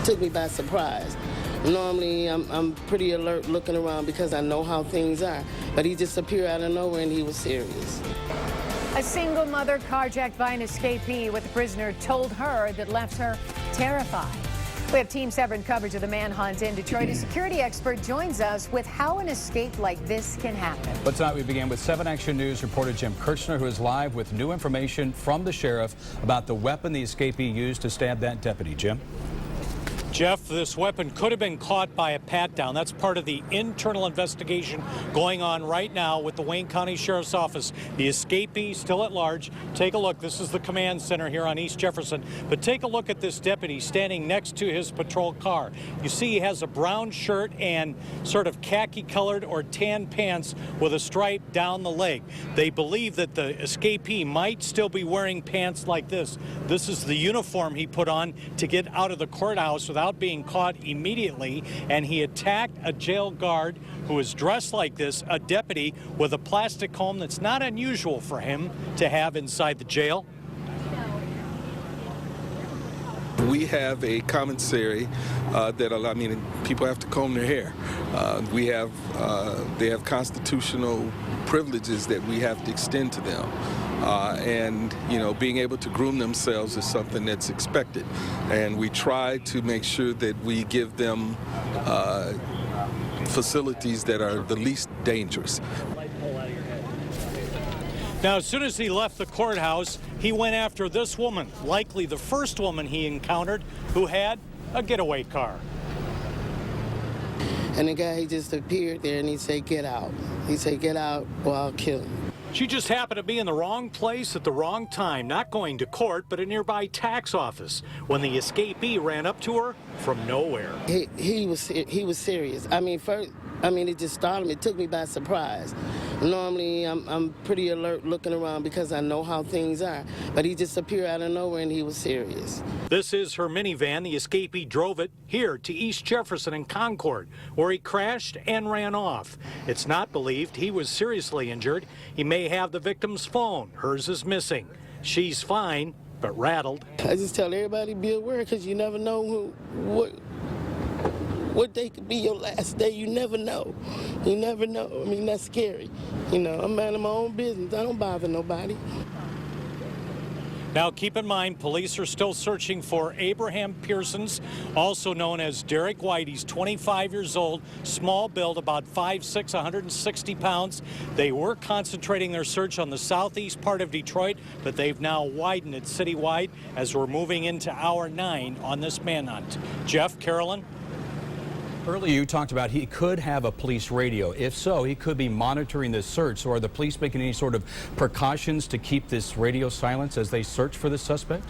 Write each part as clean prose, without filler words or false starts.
took me by surprise. Normally, I'm pretty alert looking around because I know how things are. But he just appeared out of nowhere and he was serious. A single mother carjacked by an escapee. What the prisoner told her that left her terrified. We have Team 7 coverage of the manhunt in Detroit. A security expert joins us with how an escape like this can happen. But tonight we begin with 7 Action News reporter Jim Kirchner, who is live with new information from the sheriff about the weapon the escapee used to stab that deputy. Jim? Jeff, this weapon could have been caught by a pat-down. That's part of the internal investigation going on right now with the Wayne County Sheriff's Office. The escapee still at large. Take a look. This is the command center here on East Jefferson. But take a look at this deputy standing next to his patrol car. You see he has a brown shirt and sort of khaki-colored or tan pants with a stripe down the leg. They believe that the escapee might still be wearing pants like this. This is the uniform he put on to get out of the courthouse without being caught immediately, and he attacked a jail guard who was dressed like this, a deputy with a plastic comb that's not unusual for him to have inside the jail. We have a commissary that people have to comb their hair. They have constitutional privileges that we have to extend to them. And being able to groom themselves is something that's expected. And we try to make sure that we give them facilities that are the least dangerous. Now, as soon as he left the courthouse, he went after this woman, likely the first woman he encountered, who had a getaway car. And the guy, he just appeared there and he said, "Get out." He said, "Get out or I'll kill him." She just happened to be in the wrong place at the wrong time, not going to court, but a nearby tax office, when the escapee ran up to her from nowhere. He was serious. It just startled me. It took me by surprise. Normally, I'm pretty alert looking around because I know how things are. But he just appeared out of nowhere and he was serious. This is her minivan. The escapee drove it here to East Jefferson and Concord, where he crashed and ran off. It's not believed he was seriously injured. He may have the victim's phone. Hers is missing. She's fine, but rattled. I just tell everybody be aware because you never know what day could be your last day. You never know. You never know. That's scary. I'm man of my own business. I don't bother nobody. Now, keep in mind, police are still searching for Abraham Pearsons, also known as Derek White. He's 25 years old, small build, about 5'6", 160 pounds. They were concentrating their search on the southeast part of Detroit, but they've now widened it citywide as we're moving into hour 9 on this manhunt. Jeff, Carolyn? Earlier you talked about he could have a police radio. If so, he could be monitoring this search. So are the police making any sort of precautions to keep this radio silence as they search for the suspect?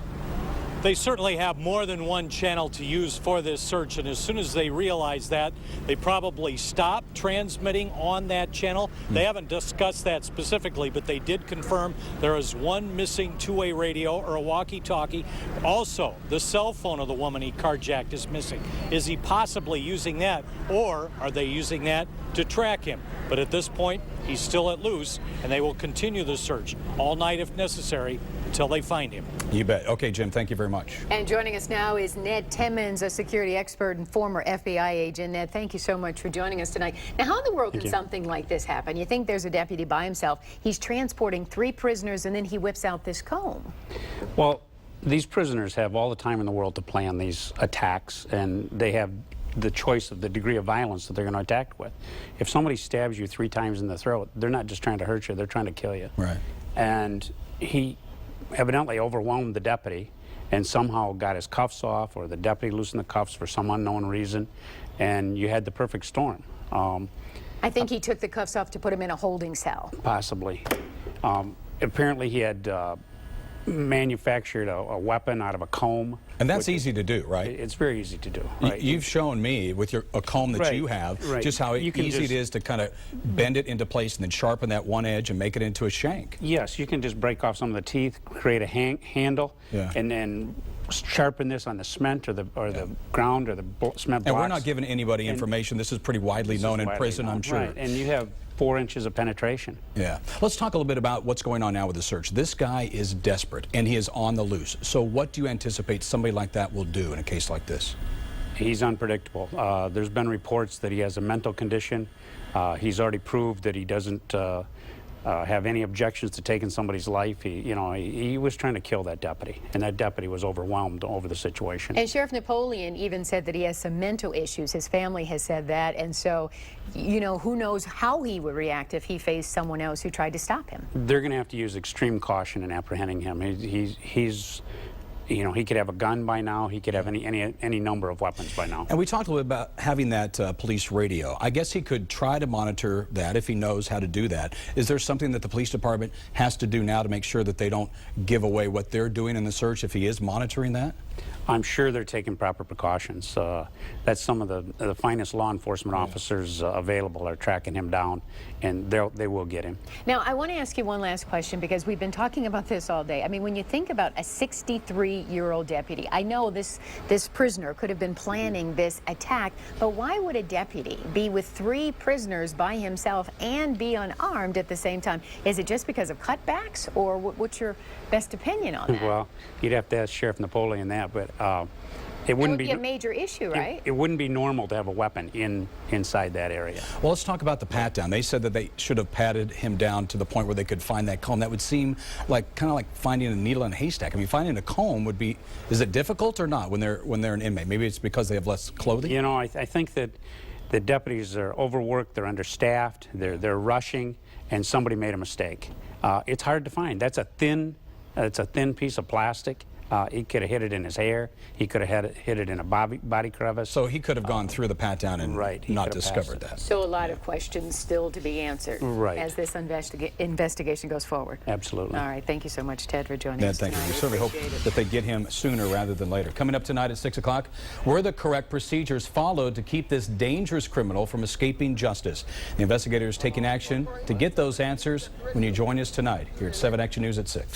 They certainly have more than one channel to use for this search, and as soon as they realize that, they probably stop transmitting on that channel. They haven't discussed that specifically, but they did confirm there is one missing two-way radio or a walkie-talkie. Also, the cell phone of the woman he carjacked is missing. Is he possibly using that, or are they using that to track him? But at this point, he's still at loose, and they will continue the search all night if necessary until they find him. You bet. Okay, Jim, thank you very much. And joining us now is Ned Timmons, a security expert and former FBI agent. Ned, thank you so much for joining us tonight. Now, how in the world can something like this happen? You think there's a deputy by himself. He's transporting 3 prisoners, and then he whips out this comb. Well, these prisoners have all the time in the world to plan these attacks, and they have the choice of the degree of violence that they're going to attack with. If somebody stabs you 3 times in the throat, they're not just trying to hurt you, they're trying to kill you. Right. And he evidently overwhelmed the deputy and somehow got his cuffs off, or the deputy loosened the cuffs for some unknown reason, and you had the perfect storm. I think he took the cuffs off to put him in a holding cell. Possibly. Apparently he had manufactured a weapon out of a comb. And that's easy to do, right? It's very easy to do. Right? You've shown me with a comb that you have just how easy it is to kind of bend it into place and then sharpen that one edge and make it into a shank. Yes, you can just break off some of the teeth, create a handle, and then sharpen this on the cement or the ground or the cement blocks. And we're not giving anybody information. This is pretty widely known in prison, I'm sure. Right, and you have 4 inches of penetration. Yeah. Let's talk a little bit about what's going on now with the search. This guy is desperate, and he is on the loose. So what do you anticipate somebody like that will do in a case like this? He's unpredictable. There's been reports that he has a mental condition. He's already proved that he doesn't have any objections to taking somebody's life. He was trying to kill that deputy, and that deputy was overwhelmed over the situation. And Sheriff Napoleon even said that he has some mental issues. His family has said that, and so, who knows how he would react if he faced someone else who tried to stop him. They're going to have to use extreme caution in apprehending him. He could have a gun by now. He could have any number of weapons by now. And we talked a little bit about having that police radio. I guess he could try to monitor that if he knows how to do that. Is there something that the police department has to do now to make sure that they don't give away what they're doing in the search if he is monitoring that? I'm sure they're taking proper precautions. That's some of the finest law enforcement officers available are tracking him down, and they will get him. Now, I want to ask you one last question, because we've been talking about this all day. I mean, when you think about a 63-year-old deputy, I know this prisoner could have been planning this attack, but why would a deputy be with 3 prisoners by himself and be unarmed at the same time? Is it just because of cutbacks, or what's your best opinion on that? Well, you'd have to ask Sheriff Napoleon that, but it wouldn't be a major issue, right? It wouldn't be normal to have a weapon inside that area. Well, let's talk about the pat down. They said that they should have patted him down to the point where they could find that comb. That would seem like kind of like finding a needle in a haystack. I mean, finding a comb would be, is it difficult or not when they're an inmate? Maybe it's because they have less clothing? I think that the deputies are overworked, they're understaffed, they're rushing, and somebody made a mistake. It's hard to find. It's a thin piece of plastic. He could have hit it in his hair. He could have hit it in a body crevice. So he could have gone through the pat down and not discovered that. So a lot of questions still to be answered as this investigation goes forward. Absolutely. All right. Thank you so much, Ted, for joining us thank tonight. you. We certainly hope that they get him sooner rather than later. Coming up tonight at 6 o'clock, were the correct procedures followed to keep this dangerous criminal from escaping justice? The investigators taking action to get those answers when you join us tonight here at 7 Action News at 6.